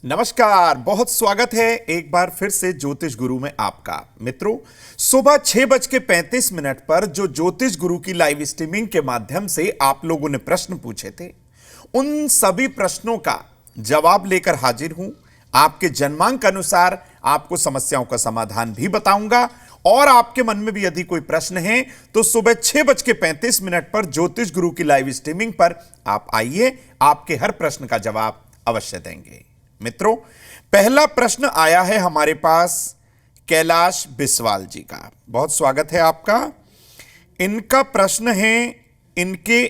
नमस्कार, बहुत स्वागत है एक बार फिर से ज्योतिष गुरु में आपका। मित्रों, सुबह 6:35 पर जो ज्योतिष गुरु की लाइव स्ट्रीमिंग के माध्यम से आप लोगों ने प्रश्न पूछे थे, उन सभी प्रश्नों का जवाब लेकर हाजिर हूं। आपके जन्मांक अनुसार आपको समस्याओं का समाधान भी बताऊंगा और आपके मन में भी यदि कोई प्रश्न है तो सुबह 6:35 पर ज्योतिष गुरु की लाइव स्ट्रीमिंग पर आप आइए, आपके हर प्रश्न का जवाब अवश्य देंगे। मित्रों, पहला प्रश्न आया है हमारे पास कैलाश बिस्वाल जी का। बहुत स्वागत है आपका। इनका प्रश्न है इनके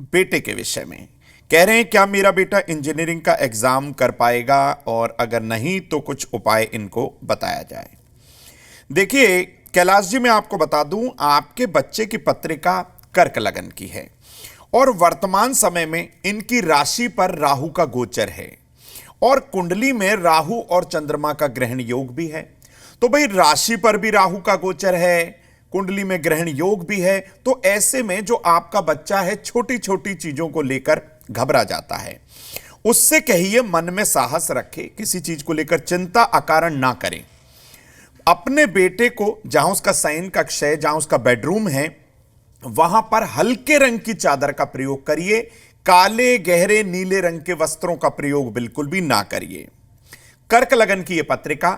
बेटे के विषय में। कह रहे हैं क्या मेरा बेटा इंजीनियरिंग का एग्जाम कर पाएगा, और अगर नहीं तो कुछ उपाय इनको बताया जाए। देखिए कैलाश जी, मैं आपको बता दूं, आपके बच्चे की पत्रिका कर्क लगन की है और वर्तमान समय में इनकी राशि पर राहु का गोचर है और कुंडली में राहु और चंद्रमा का ग्रहण योग भी है। तो भाई राशि पर भी राहु का गोचर है, कुंडली में ग्रहण योग भी है, तो ऐसे में जो आपका बच्चा है छोटी छोटी चीजों को लेकर घबरा जाता है। उससे कहिए मन में साहस रखे, किसी चीज को लेकर चिंता अकारण ना करें। अपने बेटे को जहां उसका शयन कक्ष है, जहां उसका बेडरूम है, वहां पर हल्के रंग की चादर का प्रयोग करिए। काले गहरे नीले रंग के वस्त्रों का प्रयोग बिल्कुल भी ना करिए। कर्क लगन की यह पत्रिका,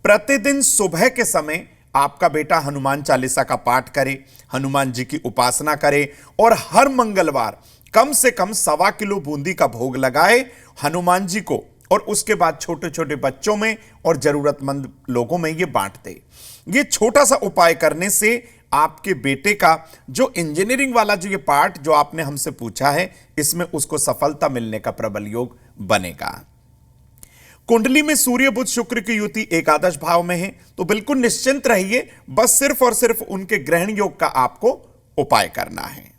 प्रतिदिन सुबह के समय आपका बेटा हनुमान चालीसा का पाठ करे, हनुमान जी की उपासना करे और हर मंगलवार कम से कम 1.25 किलो बूंदी का भोग लगाए हनुमान जी को, और उसके बाद छोटे छोटे बच्चों में और जरूरतमंद लोगों में यह बांट दे। यह छोटा सा उपाय करने से आपके बेटे का जो इंजीनियरिंग वाला जो ये पार्ट जो आपने हमसे पूछा है, इसमें उसको सफलता मिलने का प्रबल योग बनेगा। कुंडली में सूर्य बुध शुक्र की युति एकादश भाव में है, तो बिल्कुल निश्चिंत रहिए, बस सिर्फ और सिर्फ उनके ग्रहण योग का आपको उपाय करना है।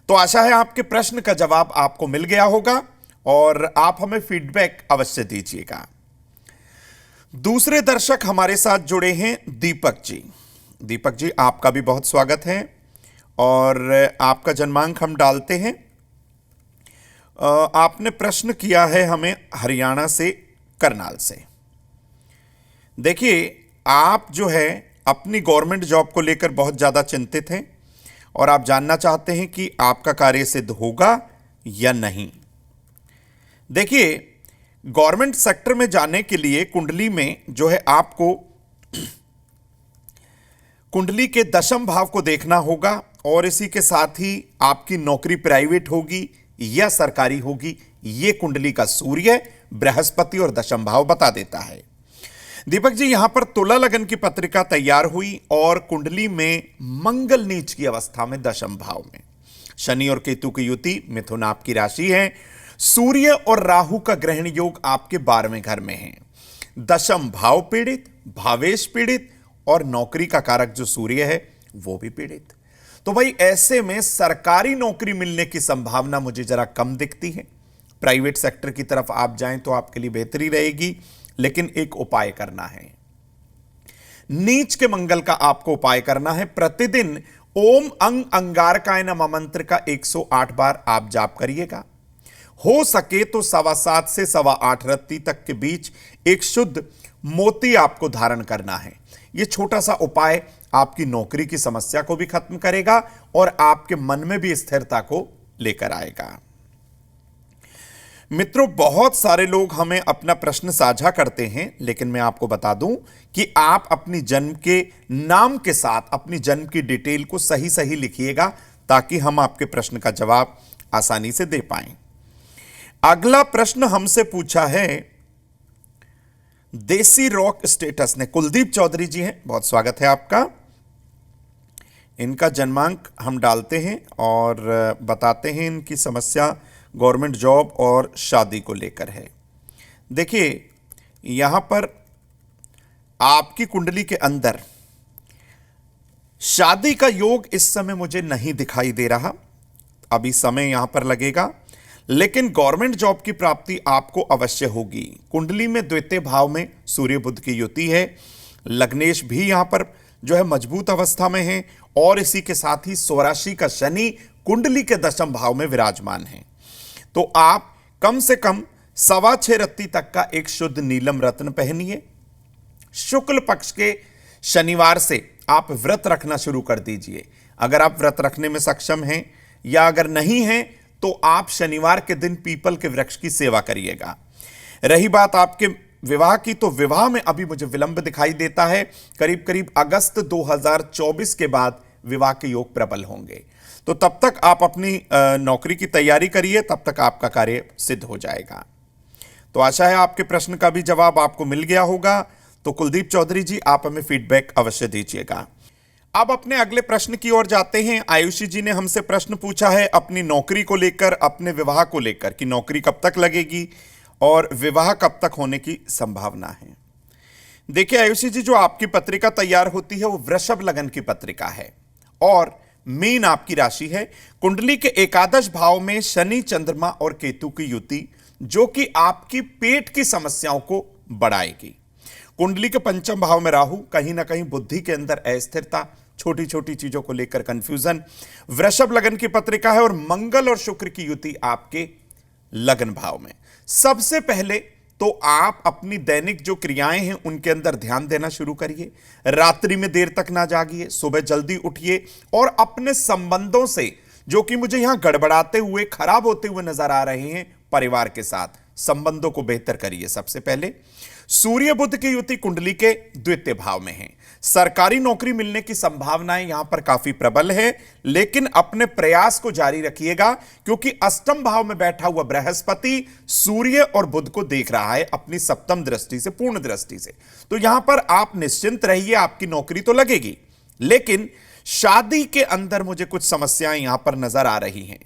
तो आशा है आपके प्रश्न का जवाब आपको मिल गया होगा और आप हमें फीडबैक अवश्य दीजिएगा। दूसरे दर्शक हमारे साथ जुड़े हैं दीपक जी। दीपक जी, आपका भी बहुत स्वागत है और आपका जन्मांक हम डालते हैं। आपने प्रश्न किया है हमें हरियाणा से, करनाल से। देखिए, आप जो है अपनी गवर्नमेंट जॉब को लेकर बहुत ज़्यादा चिंतित हैं और आप जानना चाहते हैं कि आपका कार्य सिद्ध होगा या नहीं। देखिए, गवर्नमेंट सेक्टर में जाने के लिए कुंडली में जो है आपको कुंडली के दशम भाव को देखना होगा और इसी के साथ ही आपकी नौकरी प्राइवेट होगी या सरकारी होगी, यह कुंडली का सूर्य, बृहस्पति और दशम भाव बता देता है। दीपक जी, यहां पर तुला लगन की पत्रिका तैयार हुई और कुंडली में मंगल नीच की अवस्था में दशम भाव में, शनि और केतु की युति, मिथुन आपकी राशि है, सूर्य और राहु का ग्रहण योग आपके 12वें घर में है। दशम भाव पीड़ित, भावेश पीड़ित और नौकरी का कारक जो सूर्य है वो भी पीड़ित। तो भाई ऐसे में सरकारी नौकरी मिलने की संभावना मुझे जरा कम दिखती है। प्राइवेट सेक्टर की तरफ आप जाएं तो आपके लिए बेहतरी रहेगी, लेकिन एक उपाय करना है। नीच के मंगल का आपको उपाय करना है। प्रतिदिन ओम अंग अंगारकाय नमः मंत्र का 108 बार आप जाप करिएगा। हो सके तो 7.25 से 8.15 रत्ती तक के बीच एक शुद्ध मोती आपको धारण करना है। यह छोटा सा उपाय आपकी नौकरी की समस्या को भी खत्म करेगा और आपके मन में भी स्थिरता को लेकर आएगा। मित्रों, बहुत सारे लोग हमें अपना प्रश्न साझा करते हैं, लेकिन मैं आपको बता दूं कि आप अपनी जन्म के नाम के साथ अपनी जन्म की डिटेल को सही सही लिखिएगा ताकि हम आपके प्रश्न का जवाब आसानी से दे पाएं। अगला प्रश्न हमसे पूछा है देसी रॉक स्टेटस ने, कुलदीप चौधरी जी हैं, बहुत स्वागत है आपका। इनका जन्मांक हम डालते हैं और बताते हैं इनकी समस्या गवर्नमेंट जॉब और शादी को लेकर है। देखिए, यहां पर आपकी कुंडली के अंदर शादी का योग इस समय मुझे नहीं दिखाई दे रहा, अभी समय यहां पर लगेगा, लेकिन गवर्नमेंट जॉब की प्राप्ति आपको अवश्य होगी। कुंडली में द्वितीय भाव में सूर्य बुध की युति है, लग्नेश भी यहां पर जो है मजबूत अवस्था में है और इसी के साथ ही स्वराशि का शनि कुंडली के दशम भाव में विराजमान है। तो आप कम से कम 6.25 रत्ती तक का एक शुद्ध नीलम रत्न पहनिए। शुक्ल पक्ष के शनिवार से आप व्रत रखना शुरू कर दीजिए। अगर आप व्रत रखने में सक्षम हैं या अगर नहीं हैं तो आप शनिवार के दिन पीपल के वृक्ष की सेवा करिएगा। रही बात आपके विवाह की, तो विवाह में अभी मुझे विलंब दिखाई देता है। करीब करीब अगस्त 2024 के बाद विवाह के योग प्रबल होंगे। तो तब तक आप अपनी नौकरी की तैयारी करिए, तब तक आपका कार्य सिद्ध हो जाएगा। तो आशा है आपके प्रश्न का भी जवाब आपको मिल गया होगा। तो कुलदीप चौधरी जी, आप हमें फीडबैक अवश्य दीजिएगा। अब अपने अगले प्रश्न की ओर जाते हैं। आयुषी जी ने हमसे प्रश्न पूछा है अपनी नौकरी को लेकर, अपने विवाह को लेकर कि नौकरी कब तक लगेगी और विवाह कब तक होने की संभावना है। देखिए आयुषी जी, जो आपकी पत्रिका तैयार होती है वो वृषभ लगन की पत्रिका है और मीन आपकी राशि है। कुंडली के एकादश भाव में शनि, चंद्रमा और केतु की युति जो कि आपकी पेट की समस्याओं को बढ़ाएगी। कुंडली के पंचम भाव में राहु, कहीं ना कहीं बुद्धि के अंदर अस्थिरता, छोटी छोटी चीजों को लेकर कंफ्यूजन। वृषभ लगन की पत्रिका है और मंगल और शुक्र की युति आपके लगन भाव में। सबसे पहले तो आप अपनी दैनिक जो क्रियाएं हैं उनके अंदर ध्यान देना शुरू करिए। रात्रि में देर तक ना जागिए, सुबह जल्दी उठिए और अपने संबंधों से जो कि मुझे यहां गड़बड़ाते हुए, खराब होते हुए नजर आ रहे हैं, परिवार के साथ संबंधों को बेहतर करिए। सबसे पहले सूर्य बुध की युति कुंडली के द्वितीय भाव में है। सरकारी नौकरी मिलने की संभावनाएं यहां पर काफी प्रबल है, लेकिन अपने प्रयास को जारी रखिएगा क्योंकि अष्टम भाव में बैठा हुआ बृहस्पति सूर्य और बुध को देख रहा है अपनी सप्तम दृष्टि से, पूर्ण दृष्टि से। तो यहां पर आप निश्चिंत रहिए, आपकी नौकरी तो लगेगी, लेकिन शादी के अंदर मुझे कुछ समस्याएं यहां पर नजर आ रही हैं।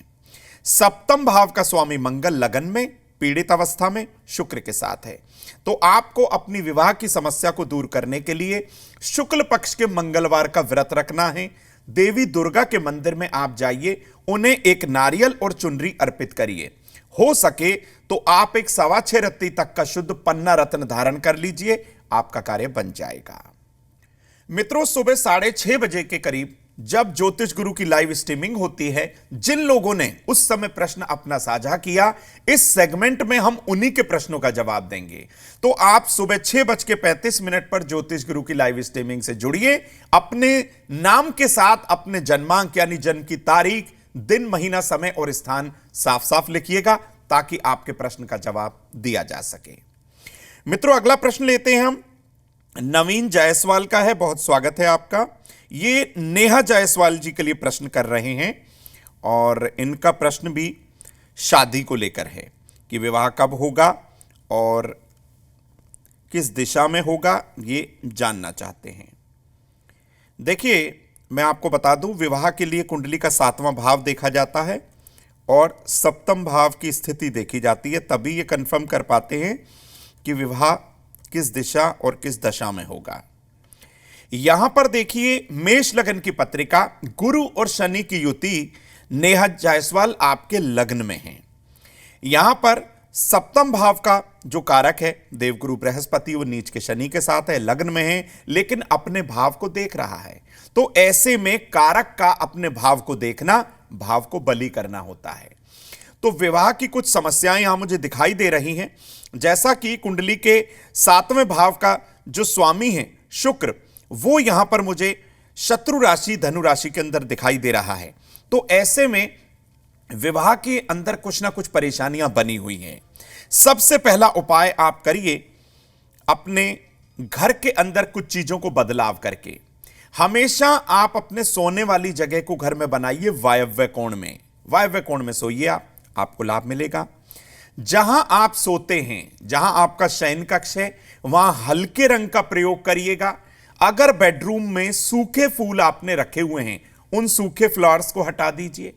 सप्तम भाव का स्वामी मंगल लगन में पीड़ित अवस्था में शुक्र के साथ है। तो आपको अपनी विवाह की समस्या को दूर करने के लिए शुक्ल पक्ष के मंगलवार का व्रत रखना है। देवी दुर्गा के मंदिर में आप जाइए, उन्हें एक नारियल और चुनरी अर्पित करिए। हो सके तो आप एक 6.25 रत्ती तक का शुद्ध पन्ना रत्न धारण कर लीजिए, आपका कार्य बन जाएगा। मित्रों, सुबह 6:30 बजे के करीब जब ज्योतिष गुरु की लाइव स्ट्रीमिंग होती है, जिन लोगों ने उस समय प्रश्न अपना साझा किया, इस सेगमेंट में हम उन्हीं के प्रश्नों का जवाब देंगे। तो आप सुबह 6:35 पर ज्योतिष गुरु की लाइव स्ट्रीमिंग से जुड़िए। अपने नाम के साथ अपने जन्मांक यानी जन्म की तारीख, दिन, महीना, समय और स्थान साफ साफ लिखिएगा ताकि आपके प्रश्न का जवाब दिया जा सके। मित्रों, अगला प्रश्न लेते हैं हम। नवीन जायसवाल का है, बहुत स्वागत है आपका। ये नेहा जायसवाल जी के लिए प्रश्न कर रहे हैं और इनका प्रश्न भी शादी को लेकर है कि विवाह कब होगा और किस दिशा में होगा, ये जानना चाहते हैं। देखिए, मैं आपको बता दूं, विवाह के लिए कुंडली का 7वां भाव देखा जाता है और सप्तम भाव की स्थिति देखी जाती है, तभी ये कंफर्म कर पाते हैं कि विवाह किस दिशा और किस दशा में होगा। यहां पर देखिए, मेष लगन की पत्रिका, गुरु और शनि की युति नेहा जायसवाल आपके लग्न में है। यहां पर सप्तम भाव का जो कारक है देवगुरु बृहस्पति, वो नीच के शनि के साथ है, लग्न में है, लेकिन अपने भाव को देख रहा है। तो ऐसे में कारक का अपने भाव को देखना, भाव को बलि करना होता है। तो विवाह की कुछ समस्याएं यहां मुझे दिखाई दे रही हैं, जैसा कि कुंडली के 7वें भाव का जो स्वामी है शुक्र, वो यहां पर मुझे शत्रु राशि धनु राशि के अंदर दिखाई दे रहा है। तो ऐसे में विवाह के अंदर कुछ ना कुछ परेशानियां बनी हुई हैं। सबसे पहला उपाय आप करिए, अपने घर के अंदर कुछ चीजों को बदलाव करके। हमेशा आप अपने सोने वाली जगह को घर में बनाइए वायव्य कोण में। वायव्य कोण में सोइए आप, आपको लाभ मिलेगा। जहां आप सोते हैं, जहां आपका शयन कक्ष है, वहां हल्के रंग का प्रयोग करिएगा। अगर बेडरूम में सूखे फूल आपने रखे हुए हैं, उन सूखे फ्लावर्स को हटा दीजिए।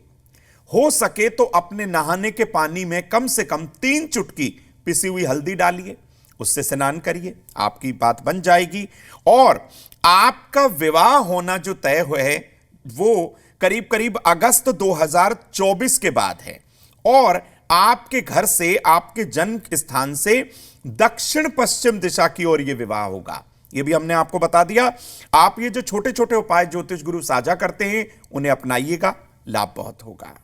हो सके तो अपने नहाने के पानी में कम से कम 3 चुटकी पिसी हुई हल्दी डालिए, उससे स्नान करिए, आपकी बात बन जाएगी। और आपका विवाह होना जो तय हुआ है वो करीब करीब अगस्त 2024 के बाद है और आपके घर से, आपके जन्म स्थान से दक्षिण पश्चिम दिशा की ओर यह विवाह होगा। ये भी हमने आपको बता दिया। आप ये जो छोटे छोटे उपाय ज्योतिष गुरु साझा करते हैं उन्हें अपनाइएगा, लाभ बहुत होगा।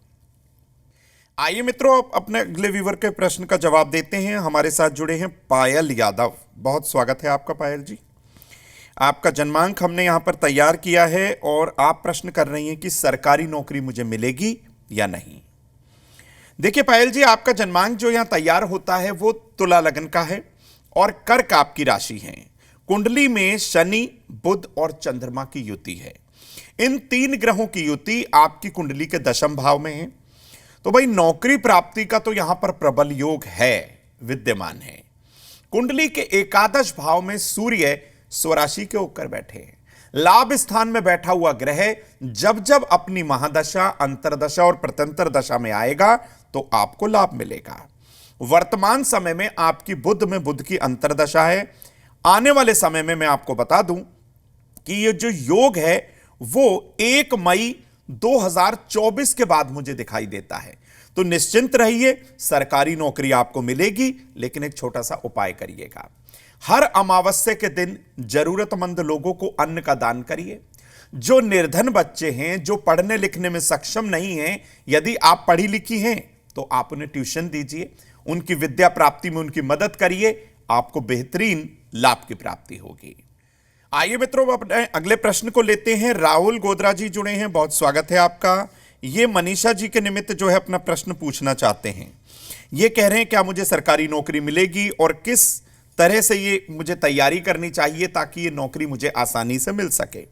आइए मित्रों, अब अपने अगले व्यूवर के प्रश्न का जवाब देते हैं। हमारे साथ जुड़े हैं पायल यादव। बहुत स्वागत है आपका पायल जी। आपका जन्मांक हमने यहां पर तैयार किया है और आप प्रश्न कर रही हैं कि सरकारी नौकरी मुझे मिलेगी या नहीं। देखिए पायल जी, आपका जन्मांक जो यहां तैयार होता है वो तुला लग्न का है और कर्क आपकी राशि है। कुंडली में शनि, बुध और चंद्रमा की युति है। इन 3 ग्रहों की युति आपकी कुंडली के दशम भाव में है। तो भाई नौकरी प्राप्ति का तो यहां पर प्रबल योग है, विद्यमान है। कुंडली के एकादश भाव में सूर्य स्वराशि के होकर बैठे हैं। लाभ स्थान में बैठा हुआ ग्रह जब जब अपनी महादशा, अंतरदशा और प्रत्यंतर दशा में आएगा तो आपको लाभ मिलेगा। वर्तमान समय में आपकी बुध में बुध की अंतरदशा है। आने वाले समय में मैं आपको बता दूं कि ये जो योग है वो 1 मई 2024 के बाद मुझे दिखाई देता है। तो निश्चिंत रहिए, सरकारी नौकरी आपको मिलेगी, लेकिन एक छोटा सा उपाय करिएगा। हर अमावस्या के दिन जरूरतमंद लोगों को अन्न का दान करिए। जो निर्धन बच्चे हैं, जो पढ़ने लिखने में सक्षम नहीं हैं, यदि आप पढ़ी लिखी हैं तो आप उन्हें ट्यूशन दीजिए, उनकी विद्या प्राप्ति में उनकी मदद करिए, आपको बेहतरीन लाभ की प्राप्ति होगी। आइए मित्रों, अपने अगले प्रश्न को लेते हैं। राहुल गोदरा जी जुड़े हैं, बहुत स्वागत है आपका। ये मनीषा जी के निमित्त जो है अपना प्रश्न पूछना चाहते हैं। ये कह रहे हैं क्या मुझे सरकारी नौकरी मिलेगी और किस तरह से ये मुझे तैयारी करनी चाहिए ताकि ये नौकरी मुझे आसानी से मिल सके।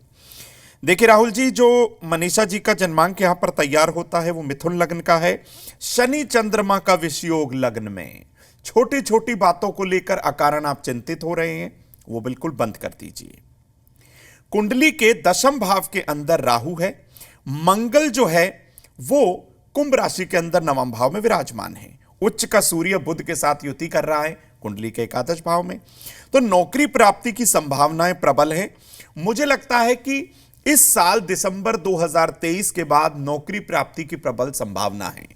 देखिए राहुल जी, जो मनीषा जी का जन्मांक यहां पर तैयार होता है वो मिथुन लग्न का है। शनि चंद्रमा का विषयोग लग्न में। छोटी छोटी बातों को लेकर अकारण आप चिंतित हो रहे हैं, वो बिल्कुल बंद कर दीजिए। कुंडली के दशम भाव के अंदर राहु है। मंगल जो है वो कुंभ राशि के अंदर नवम भाव में विराजमान है। उच्च का सूर्य बुध के साथ युति कर रहा है कुंडली के एकादश भाव में। तो नौकरी प्राप्ति की संभावनाएं प्रबल है। मुझे लगता है कि इस साल दिसंबर 2023 के बाद नौकरी प्राप्ति की प्रबल संभावना है।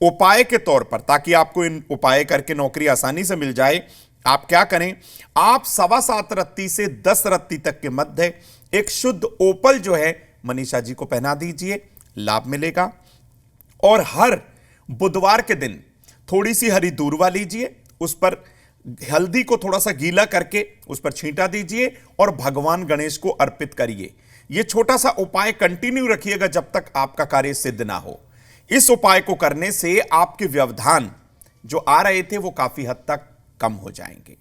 उपाय के तौर पर, ताकि आपको इन उपाय करके नौकरी आसानी से मिल जाए, आप क्या करें, आप 7.25 रत्ती से 10 रत्ती तक के मध्य एक शुद्ध ओपल जो है मनीषा जी को पहना दीजिए, लाभ मिलेगा। और हर बुधवार के दिन थोड़ी सी हरी दूर्वा लीजिए, उस पर हल्दी को थोड़ा सा गीला करके उस पर छींटा दीजिए और भगवान गणेश को अर्पित करिए। यह छोटा सा उपाय कंटिन्यू रखिएगा जब तक आपका कार्य सिद्ध ना हो। इस उपाय को करने से आपके व्यवधान जो आ रहे थे वो काफी हद तक कम हो जाएंगे।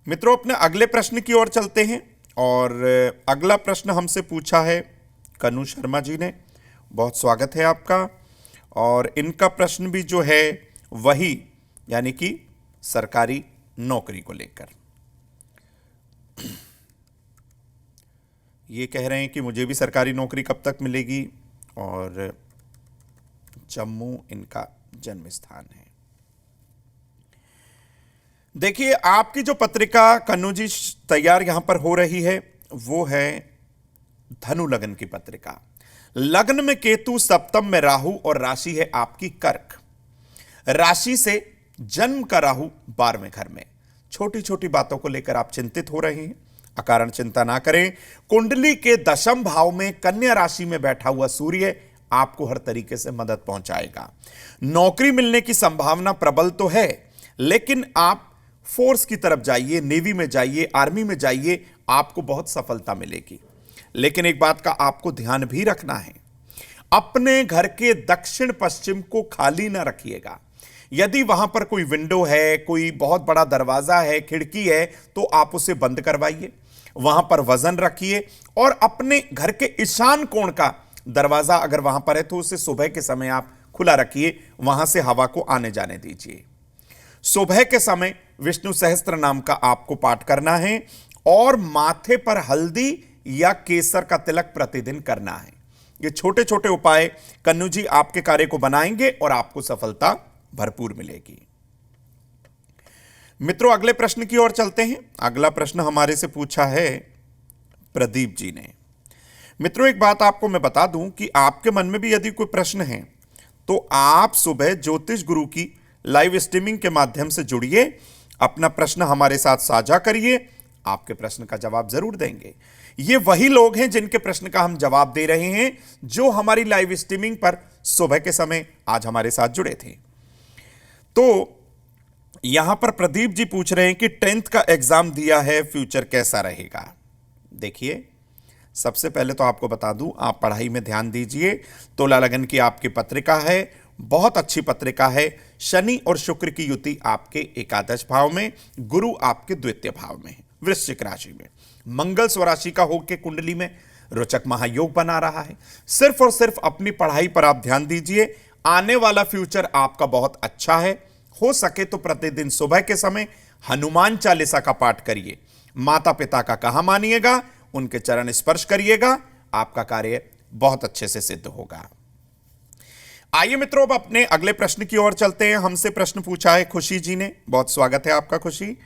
मित्रों, अपने अगले प्रश्न की ओर चलते हैं और अगला प्रश्न हमसे पूछा है कनु शर्मा जी ने। बहुत स्वागत है आपका। और इनका प्रश्न भी जो है वही, यानी कि सरकारी नौकरी को लेकर। ये कह रहे हैं कि मुझे भी सरकारी नौकरी कब तक मिलेगी और जम्मू इनका जन्म स्थान है। देखिए, आपकी जो पत्रिका कन्नू जी तैयार यहां पर हो रही है वो है धनु लग्न की पत्रिका। लग्न में केतु, सप्तम में राहु और राशि है आपकी कर्क। राशि से जन्म का राहु 12वें घर में। छोटी छोटी बातों को लेकर आप चिंतित हो रहे हैं, अकारण चिंता ना करें। कुंडली के दशम भाव में कन्या राशि में बैठा हुआ सूर्य आपको हर तरीके से मदद पहुंचाएगा। नौकरी मिलने की संभावना प्रबल तो है, लेकिन आप फोर्स की तरफ जाइए, नेवी में जाइए, आर्मी में जाइए, आपको बहुत सफलता मिलेगी। लेकिन एक बात का आपको ध्यान भी रखना है, अपने घर के दक्षिण पश्चिम को खाली ना रखिएगा। यदि वहां पर कोई विंडो है, कोई बहुत बड़ा दरवाजा है, खिड़की है, तो आप उसे बंद करवाइए, वहां पर वजन रखिए। और अपने घर के ईशान कोण का दरवाजा अगर वहां पर है तो उसे सुबह के समय आप खुला रखिए, वहां से हवा को आने जाने दीजिए। सुबह के समय विष्णु सहस्त्र नाम का आपको पाठ करना है और माथे पर हल्दी या केसर का तिलक प्रतिदिन करना है। ये छोटे छोटे उपाय कन्नू जी आपके कार्य को बनाएंगे और आपको सफलता भरपूर मिलेगी। मित्रों, अगले प्रश्न की ओर चलते हैं। अगला प्रश्न हमारे से पूछा है प्रदीप जी ने। मित्रों, एक बात आपको मैं बता दूं कि आपके मन में भी यदि कोई प्रश्न है तो आप सुबह ज्योतिष गुरु की लाइव स्ट्रीमिंग के माध्यम से जुड़िए। अपना प्रश्न हमारे साथ साझा करिए, आपके प्रश्न का जवाब जरूर देंगे। ये वही लोग हैं जिनके प्रश्न का हम जवाब दे रहे हैं, जो हमारी लाइव स्ट्रीमिंग पर सुबह के समय आज हमारे साथ जुड़े थे। तो यहां पर प्रदीप जी पूछ रहे हैं कि 10th का एग्जाम दिया है, फ्यूचर कैसा रहेगा। देखिए, सबसे पहले तो आपको बता दूं, आप पढ़ाई में ध्यान दीजिए। तुला लगन की आपकी पत्रिका है, बहुत अच्छी पत्रिका है। शनि और शुक्र की युति आपके एकादश भाव में, गुरु आपके द्वितीय भाव में, वृश्चिक राशि में, मंगल स्वराशि का होकर कुंडली में रोचक महायोग बना रहा है। सिर्फ और सिर्फ अपनी पढ़ाई पर आप ध्यान दीजिए। आने वाला फ्यूचर आपका बहुत अच्छा है। हो सके तो प्रतिदिन सुबह के समय हनुमान चालीसा का पाठ करिए। माता पिता का कहा मानिएगा, उनके चरण स्पर्श करिएगा, आपका कार्य बहुत अच्छे से सिद्ध होगा। आइए मित्रों, अब अपने अगले प्रश्न की ओर चलते हैं। हमसे प्रश्न पूछा है खुशी जी ने। बहुत स्वागत है आपका खुशी,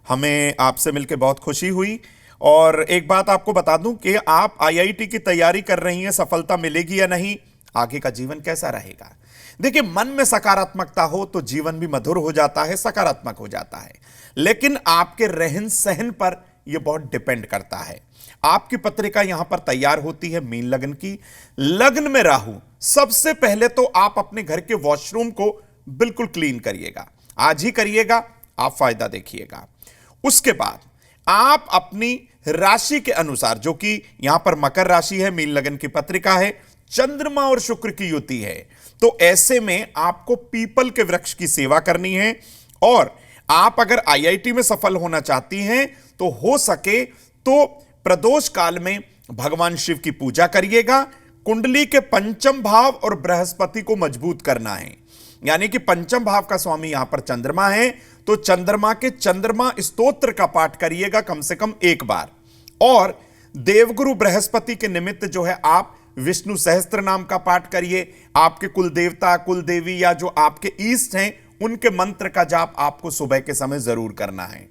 हमें आपसे मिलकर बहुत खुशी हुई। और एक बात आपको बता दूं कि आप आईआईटी की तैयारी कर रही हैं, सफलता मिलेगी या नहीं, आगे का जीवन कैसा रहेगा। देखिए, मन में सकारात्मकता हो तो जीवन भी मधुर हो जाता है, सकारात्मक हो जाता है। लेकिन आपके रहन सहन पर यह बहुत डिपेंड करता है। आपकी पत्रिका यहां पर तैयार होती है मीन लगन की। लग्न में राहु, सबसे पहले तो आप अपने घर के वॉशरूम को बिल्कुल क्लीन करिएगा, आज ही करिएगा, आप फायदा देखिएगा। उसके बाद आप अपनी राशि के अनुसार, जो कि यहां पर मकर राशि है, मीन लगन की पत्रिका है, चंद्रमा और शुक्र की युति है, तो ऐसे में आपको पीपल के वृक्ष की सेवा करनी है। और आप अगर आईआईटी में सफल होना चाहती हैं तो हो सके तो प्रदोष काल में भगवान शिव की पूजा करिएगा। कुंडली के पंचम भाव और बृहस्पति को मजबूत करना है, यानी कि पंचम भाव का स्वामी यहां पर चंद्रमा है, तो चंद्रमा के चंद्रमा स्तोत्र का पाठ करिएगा कम से कम एक बार। और देवगुरु बृहस्पति के निमित्त जो है आप विष्णु सहस्त्र नाम का पाठ करिए। आपके कुल देवता, कुल देवी या जो आपके ईष्ट हैं, उनके मंत्र का जाप आपको सुबह के समय जरूर करना है।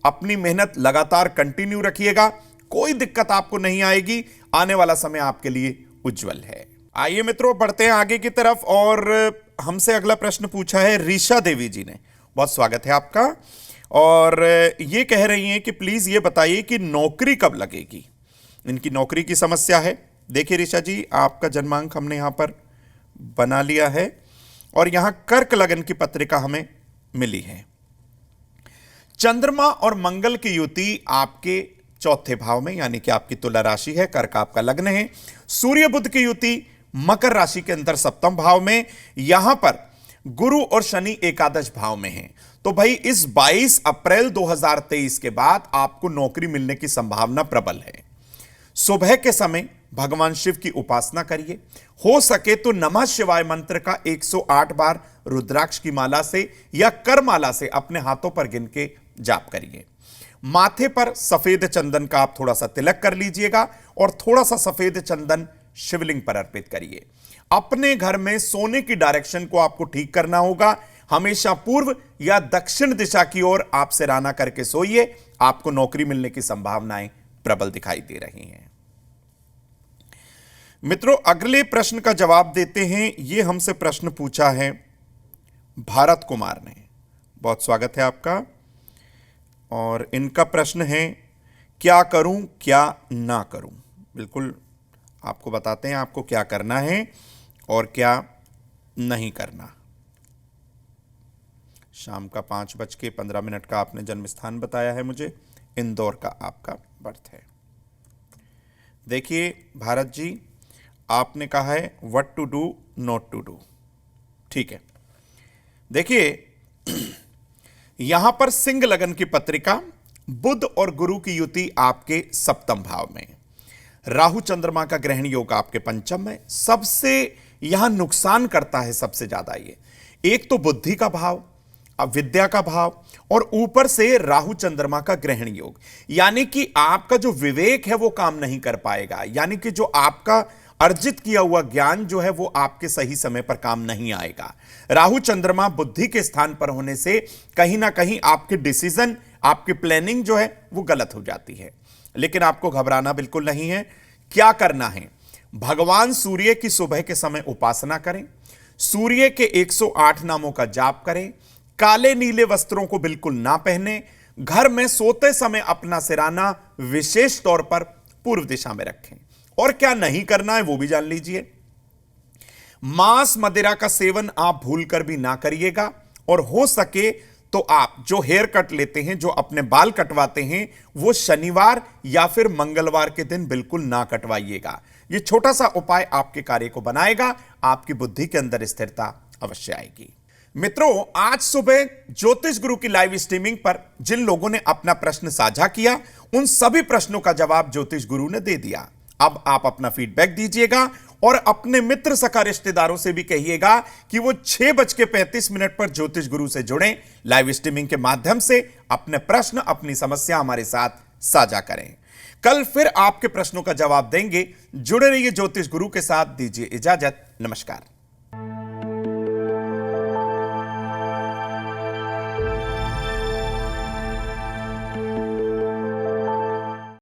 अपनी मेहनत लगातार कंटिन्यू रखिएगा, कोई दिक्कत आपको नहीं आएगी। आने वाला समय आपके लिए उज्जवल है। आइए मित्रों, बढ़ते हैं आगे की तरफ। और हमसे अगला प्रश्न पूछा है रीशा देवी जी ने। बहुत स्वागत है आपका। और ये कह रही हैं कि प्लीज ये बताइए कि नौकरी कब लगेगी। इनकी नौकरी की समस्या है। देखिए रीशा जी, आपका जन्मांक हमने यहां पर बना लिया है और यहां कर्क लगन की पत्रिका हमें मिली है। चंद्रमा और मंगल की युति आपके चौथे भाव में, यानी कि आपकी तुला राशि है, कर्क आपका लग्न है। सूर्य बुध की युति मकर राशि के अंदर सप्तम भाव में, यहां पर गुरु और शनि एकादश भाव में हैं। तो भाई इस 22 अप्रैल 2023 के बाद आपको नौकरी मिलने की संभावना प्रबल है। सुबह के समय भगवान शिव की उपासना करिए। हो सके तो नमः शिवाय मंत्र का 108 बार रुद्राक्ष की माला से या कर माला से अपने हाथों पर गिन के जाप करिए। माथे पर सफेद चंदन का आप थोड़ा सा तिलक कर लीजिएगा और थोड़ा सा सफेद चंदन शिवलिंग पर अर्पित करिए। अपने घर में सोने की डायरेक्शन को आपको ठीक करना होगा। हमेशा पूर्व या दक्षिण दिशा की ओर आप सिराना करके सोइए। आपको नौकरी मिलने की संभावनाएं प्रबल दिखाई दे रही हैं। मित्रों, अगले प्रश्न का जवाब देते हैं। यह हमसे प्रश्न पूछा है भारत कुमार ने। बहुत स्वागत है आपका। और इनका प्रश्न है क्या करूं क्या ना करूं। बिल्कुल आपको बताते हैं आपको क्या करना है और क्या नहीं करना। शाम का 5:15 का आपने जन्म स्थान बताया है मुझे, इंदौर का आपका बर्थ है। देखिए भारत जी, आपने कहा है what to do not to do, ठीक है। देखिए यहां पर सिंह लगन की पत्रिका, बुध और गुरु की युति आपके सप्तम भाव में, राहु चंद्रमा का ग्रहण योग आपके पंचम में। सबसे यहां नुकसान करता है सबसे ज्यादा ये, एक तो बुद्धि का भाव, विद्या का भाव, और ऊपर से राहु चंद्रमा का ग्रहण योग, यानी कि आपका जो विवेक है वो काम नहीं कर पाएगा। यानी कि जो आपका अर्जित किया हुआ ज्ञान जो है वो आपके सही समय पर काम नहीं आएगा। राहु चंद्रमा बुद्धि के स्थान पर होने से कहीं ना कहीं आपके डिसीजन, आपकी प्लानिंग जो है वो गलत हो जाती है। लेकिन आपको घबराना बिल्कुल नहीं है। क्या करना है, भगवान सूर्य की सुबह के समय उपासना करें, सूर्य के 108 नामों का जाप करें, काले नीले वस्त्रों को बिल्कुल ना पहने, घर में सोते समय अपना सिराना विशेष तौर पर पूर्व दिशा में रखें। और क्या नहीं करना है वो भी जान लीजिए। मांस मदिरा का सेवन आप भूलकर भी ना करिएगा, और हो सके तो आप जो हेयर कट लेते हैं, जो अपने बाल कटवाते हैं, वो शनिवार या फिर मंगलवार के दिन बिल्कुल ना कटवाइएगा। यह छोटा सा उपाय आपके कार्य को बनाएगा, आपकी बुद्धि के अंदर स्थिरता अवश्य आएगी। मित्रों, आज सुबह ज्योतिष गुरु की लाइव स्ट्रीमिंग पर जिन लोगों ने अपना प्रश्न साझा किया, उन सभी प्रश्नों का जवाब ज्योतिष गुरु ने दे दिया। अब आप अपना फीडबैक दीजिएगा और अपने मित्र सखा रिश्तेदारों से भी कहिएगा कि वो 6:35 पर ज्योतिष गुरु से जुड़ें, लाइव स्ट्रीमिंग के माध्यम से अपने प्रश्न, अपनी समस्या हमारे साथ साझा करें। कल फिर आपके प्रश्नों का जवाब देंगे। जुड़े रहिए ज्योतिष गुरु के साथ। दीजिए इजाजत। नमस्कार।